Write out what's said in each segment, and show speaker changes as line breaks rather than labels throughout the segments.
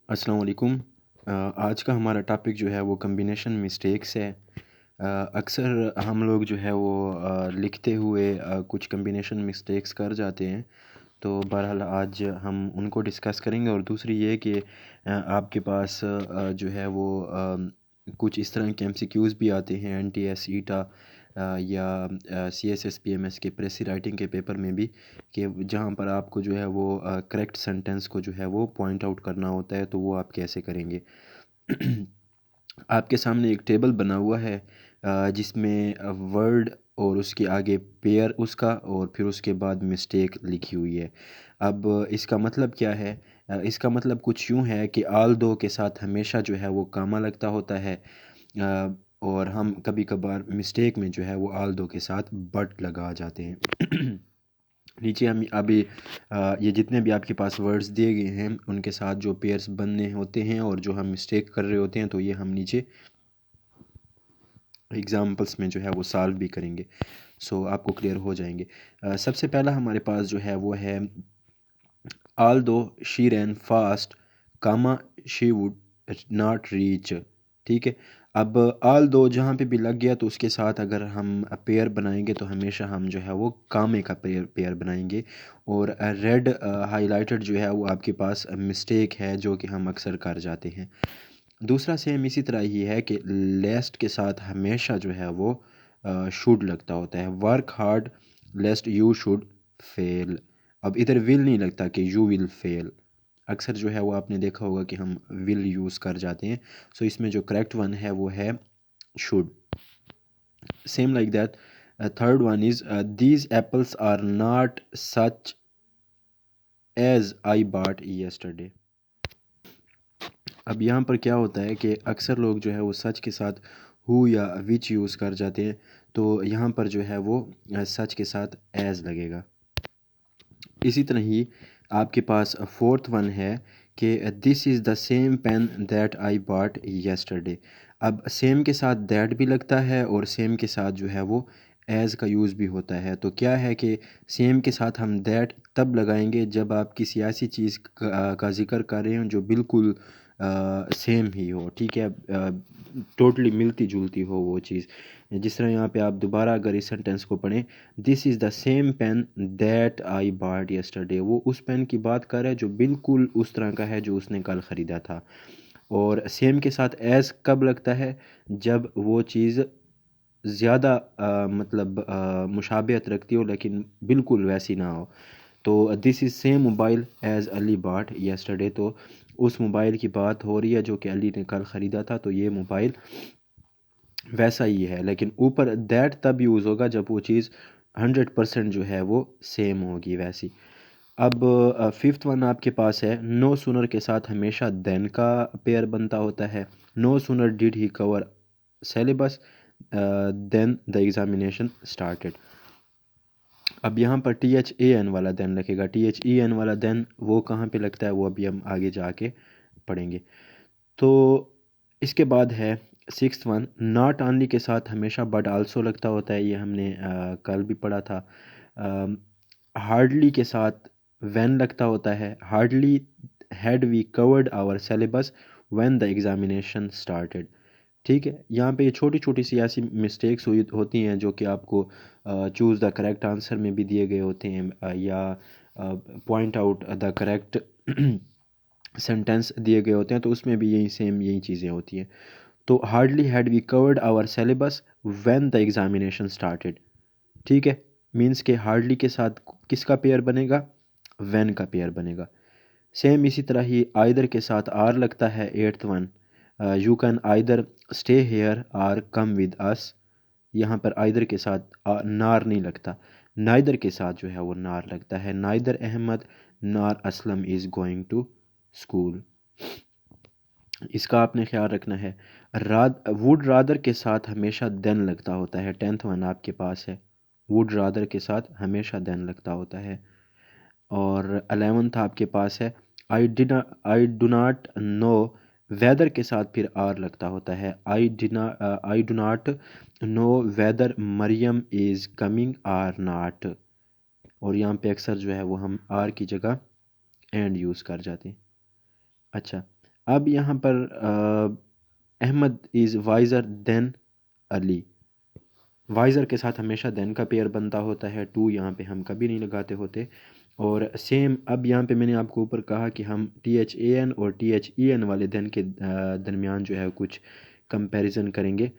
अस्सलाम वालेकुम। आज का हमारा टॉपिक जो है वो कॉम्बिनेशन मिस्टेक्स है। अक्सर हम लोग जो है वो लिखते हुए कुछ कॉम्बिनेशन मिस्टेक्स कर जाते हैं। तो बहरहाल आज हम उनको डिस्कस करेंगे और दूसरी ये कि आपके पास जो है वो कुछ इस तरह के एमसीक्यूज़ भी आते हैं एनटीएस, ईटा या सीएसएस, पीएमएस के प्रेसी राइटिंग के पेपर में भी, कि जहाँ पर आपको जो है वो करेक्ट सेंटेंस को जो है वो पॉइंट आउट करना होता है, तो वो आप कैसे करेंगे। आपके सामने एक टेबल बना हुआ है जिसमें वर्ड और उसके आगे पेयर उसका और फिर उसके बाद मिस्टेक लिखी हुई है। अब इसका मतलब क्या है? इसका मतलब कुछ यूँ है कि आल दो के साथ हमेशा जो है वो कामा लगता होता है, और हम कभी-कभार मिस्टेक में जो है वो आल दो के साथ बट लगा जाते हैं। नीचे हम अभी ये जितने भी आपके पास वर्ड्स दिए गए हैं उनके साथ जो पेयर्स बनने होते हैं और जो हम मिस्टेक कर रहे होते हैं, तो ये हम नीचे एग्जाम्पल्स में जो है वो सॉल्व भी करेंगे। सो आपको क्लियर हो जाएंगे। सबसे पहला हमारे पास जो है वो है although she ran fast, comma she would not reach. ठीक है। अब ऑल दो जहाँ पे भी लग गया तो उसके साथ अगर हम पेयर बनाएंगे तो हमेशा हम जो है वो कामे का पेयर पेयर बनाएंगे। और रेड हाईलाइटेड जो है वो आपके पास मिस्टेक है जो कि हम अक्सर कर जाते हैं। दूसरा सेम इसी तरह ही है कि लेस्ट के साथ हमेशा जो है वो शुड लगता होता है। Work hard लेस्ट you should fail. अब इधर विल नहीं लगता कि यू विल फेल। अक्सर जो है वो आपने देखा होगा कि हम विल यूज़ कर जाते हैं। सो इसमें जो करेक्ट वन है वो है should. Same like that third one is these apples are not such as I bought yesterday। अब यहाँ पर क्या होता है कि अक्सर लोग जो है वो सच के साथ हु या विच यूज़ कर जाते हैं, तो यहाँ पर जो है वो सच के साथ एज लगेगा। इसी तरह ही आपके पास फोर्थ वन है कि this is the same pen that I bought yesterday। अब सेम के साथ दैट भी लगता है और सेम के साथ जो है वो एज़ का यूज़ भी होता है। तो क्या है कि सेम के साथ हम दैट तब लगाएंगे जब आप किसी ऐसी चीज़ का ज़िक्र कर रहे हो जो बिल्कुल सेम ही हो। ठीक है, टोटली मिलती जुलती हो वो चीज़। जिस तरह यहाँ पे आप दोबारा अगर इस सेंटेंस को पढ़ें, this is the same pen that I bought yesterday, वो उस पेन की बात कर रहा है जो बिल्कुल उस तरह का है जो उसने कल ख़रीदा था। और सेम के साथ एज़ कब लगता है? जब वो चीज़ ज़्यादा मतलब मुशाबियत रखती हो लेकिन बिल्कुल वैसी ना हो। तो this is same mobile as Ali bought yesterday, तो उस मोबाइल की बात हो रही है जो कि अली ने कल ख़रीदा था, तो ये मोबाइल वैसा ही है। लेकिन ऊपर दैट तब यूज़ होगा जब वो चीज़ 100% जो है वो सेम होगी वैसी। अब फिफ्थ वन आपके पास है नो सूनर के साथ हमेशा देन का पेयर बनता होता है। No sooner did he cover syllabus than the examination started. अब यहाँ पर टी एच ए एन वाला देन लगेगा। टी एच ई एन वाला देन वो कहाँ पे लगता है वो अभी हम आगे जाके पढ़ेंगे। तो इसके बाद है सिक्स्थ वन, नॉट ओनली के साथ हमेशा बट आल्सो लगता होता है। ये हमने कल भी पढ़ा था। हार्डली के साथ व्हेन लगता होता है। Hardly had we covered our syllabus when the examination started. ठीक है, यहाँ पे ये छोटी छोटी सी ऐसी मिस्टेक्स हुई होती हैं जो कि आपको चूज़ द करेक्ट आंसर में भी दिए गए होते हैं, या point out the correct sentence दिए गए होते हैं, तो उसमें भी यही सेम यही चीज़ें होती हैं। तो hardly had we covered our syllabus when the examination started. ठीक है, मीन्स के हार्डली के साथ किसका पेयर बनेगा? व्हेन का पेयर बनेगा। सेम इसी तरह ही आइदर के साथ आर लगता है। Eighth one, you can either stay here or come with us. यहाँ पर आइदर के साथ नार नहीं लगता। नाइदर के साथ जो है वो नार लगता है। Neither Ahmad nor Aslam is going to school. इसका आपने ख्याल रखना है। वुड रादर के साथ हमेशा देन लगता होता है। टेंथ वन आपके पास है, वुड रादर के साथ हमेशा देन लगता होता है। और 11th आपके पास है I do not know, whether के साथ फिर आर लगता होता है। I do not know whether Mariam is coming or not. और यहाँ पे अक्सर जो है वो हम आर की जगह एंड यूज़ कर जाते हैं। अच्छा, अब यहाँ पर Ahmad is wiser than Ali. Wiser के साथ हमेशा देन का पेयर बनता होता है, टू यहाँ पे हम कभी नहीं लगाते होते। और सेम अब यहाँ पे मैंने आपको ऊपर कहा कि हम THAN और THEN वाले देन के दरमियान जो है कुछ कंपैरिजन करेंगे।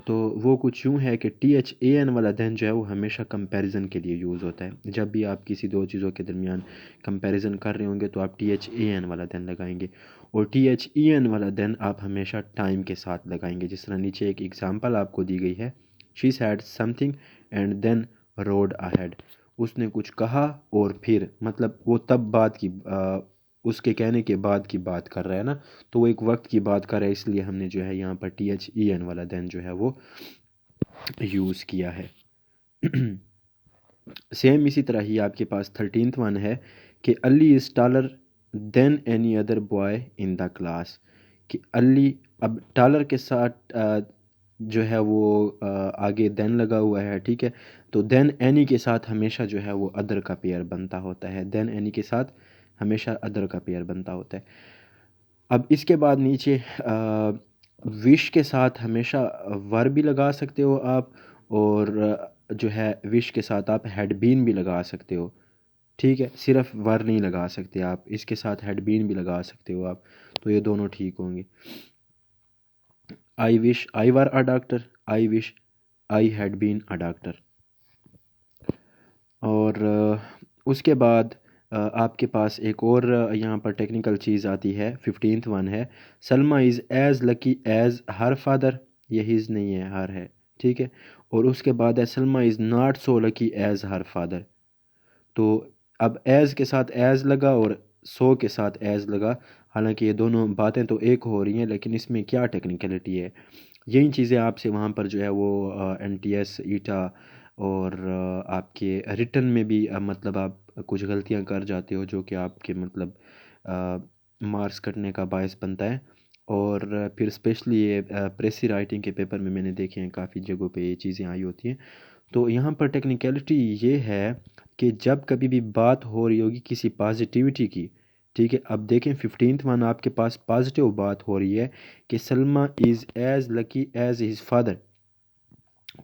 तो वो कुछ यूँ है कि THAN वाला देन जो है वो हमेशा कंपैरिजन के लिए यूज़ होता है। जब भी आप किसी दो चीज़ों के दरमियान कंपैरिजन कर रहे होंगे तो आप THAN वाला देन लगाएंगे, और THEN वाला देन आप हमेशा टाइम के साथ लगाएंगे। जिस तरह नीचे एक एग्जांपल आपको दी गई है, she said something and then rode ahead. उसने कुछ कहा और फिर, मतलब वो तब बात की उसके कहने के बाद की बात कर रहा है ना, तो वो एक वक्त की बात कर रहा है, इसलिए हमने जो है यहाँ पर THEN वाला देन जो है वो यूज़ किया है। सेम इसी तरह ही आपके पास 13th वन है कि Ali is taller than any other boy in the class. कि अली, अब टालर के साथ जो है वो आगे देन लगा हुआ है, ठीक है। तो देन एनी के साथ हमेशा जो है वो अदर का पेयर बनता होता है, देन एनी के साथ हमेशा अदर का पेयर बनता होता है। अब इसके बाद नीचे विश के साथ हमेशा वर भी लगा सकते हो आप, और जो है विश के साथ आप हैड बीन भी लगा सकते हो, ठीक है। सिर्फ वर नहीं लगा सकते आप, इसके साथ हैड बीन भी लगा सकते हो आप, तो ये दोनों ठीक होंगे। I wish I were a doctor, I wish I had been a doctor. और उसके बाद आपके पास एक और यहाँ पर टेक्निकल चीज़ आती है, 15th वन है, Salma is as lucky as her father. ये हिज नहीं है, हर है, ठीक है। और उसके बाद है Salma is not so lucky as her father. तो अब एज़ के साथ एज़ लगा और सो के साथ एज़ लगा, हालांकि ये दोनों बातें तो एक हो रही हैं, लेकिन इसमें क्या टेक्निकलिटी है, यही चीज़ें आपसे वहाँ पर जो है वो NTS ईटा और आपके रिटर्न में भी मतलब आप कुछ गलतियाँ कर जाते हो जो कि आपके मतलब मार्क्स कटने का बायस बनता है। और फिर स्पेशली ये प्रेसी राइटिंग के पेपर में मैंने देखे हैं काफ़ी जगहों पे ये चीज़ें आई होती हैं। तो यहाँ पर टेक्निकलिटी ये है कि जब कभी भी बात हो रही होगी किसी पॉजिटिविटी की, ठीक है। अब देखें 15th वन आपके पास पॉजिटिव बात हो रही है कि Salma is as lucky as his father.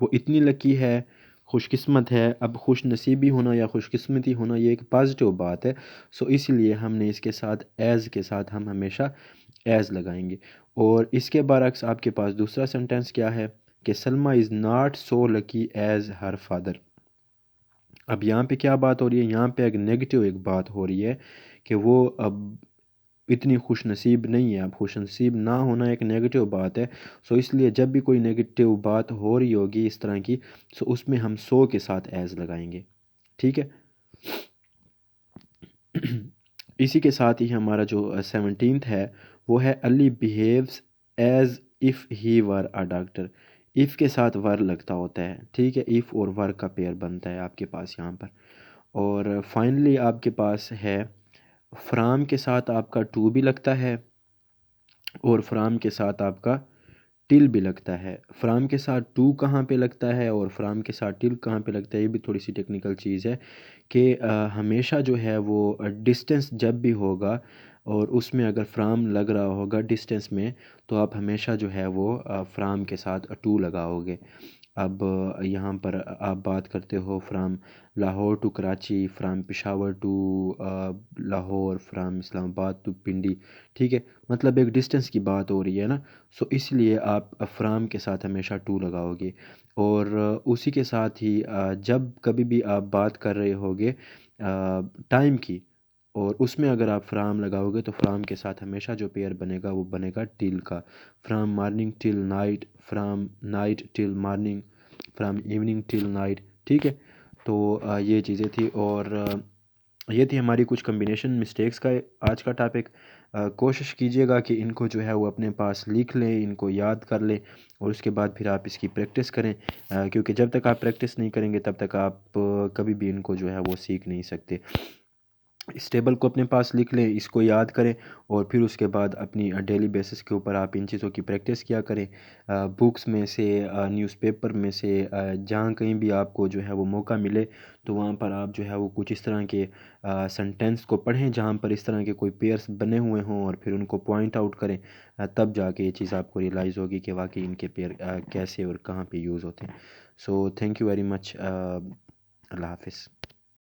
वो इतनी लकी है, खुशकिस्मत है। अब खुश नसीबी होना या खुशकिस्मती होना ये एक पॉजिटिव बात है, सो इसलिए हमने इसके साथ एज़ के साथ हम हमेशा एज़ लगाएंगे। और इसके बरक्स आपके पास दूसरा सेंटेंस क्या है कि Salma is not so lucky as her father. अब यहाँ पे क्या बात हो रही है, यहाँ पे एक नेगेटिव एक बात हो रही है कि वो अब इतनी खुश नसीब नहीं है। अब खुश नसीब ना होना एक नेगेटिव बात है, सो इसलिए जब भी कोई नेगेटिव बात हो रही होगी इस तरह की, सो उसमें हम सो के साथ एज़ लगाएंगे, ठीक है। इसी के साथ ही हमारा जो 17th है वो है Ali behaves as if he were a doctor. If के साथ वर लगता होता है, ठीक है, इफ़ और वर का पेयर बनता है आपके पास यहाँ पर। और फाइनली आपके पास है फ्राम के साथ आपका टू भी लगता है, और फ्राम के साथ आपका टिल भी लगता है। फ्राम के साथ टू कहाँ पे लगता है और फ्राम के साथ टिल कहाँ पे लगता है, ये भी थोड़ी सी टेक्निकल चीज़ है कि हमेशा जो है वो डिस्टेंस जब भी होगा और उसमें अगर फ्राम लग रहा होगा डिस्टेंस में, तो आप हमेशा जो है वो फ्राम के साथ टू लगाओगे। अब यहाँ पर आप बात करते हो from Lahore to Karachi, from Peshawar to Lahore, from Islamabad to Pindi, ठीक है। मतलब एक डिस्टेंस की बात हो रही है ना, सो इसलिए आप फ्राम के साथ हमेशा टू लगाओगे। और उसी के साथ ही जब कभी भी आप बात कर रहे होगे टाइम की, और उसमें अगर आप फ्राम लगाओगे तो फ्राम के साथ हमेशा जो पेयर बनेगा वो बनेगा टिल का। From morning till night, from night till morning, from evening till night, ठीक है। तो ये चीज़ें थी, और ये थी हमारी कुछ कम्बिनेशन मिस्टेक्स का आज का टॉपिक। कोशिश कीजिएगा कि इनको जो है वो अपने पास लिख लें, इनको याद कर लें, और उसके बाद फिर आप इसकी प्रैक्टिस करें, क्योंकि जब तक आप प्रैक्टिस नहीं करेंगे तब तक आप कभी भी इनको जो है वो सीख नहीं सकते। इस टेबल को अपने पास लिख लें, इसको याद करें और फिर उसके बाद अपनी डेली बेसिस के ऊपर आप इन चीज़ों की प्रैक्टिस किया करें। बुक्स में से, न्यूज़पेपर में से, जहाँ कहीं भी आपको जो है वो मौका मिले तो वहाँ पर आप जो है वो कुछ इस तरह के सेंटेंस को पढ़ें जहाँ पर इस तरह के कोई पेयर्स बने हुए हों और फिर उनको पॉइंट आउट करें। तब जाके ये चीज़ आपको रियलाइज़ होगी कि वाकई इनके पेयर कैसे और कहाँ पे यूज़ होते हैं। So thank you very much. अल्लाह हाफिज़।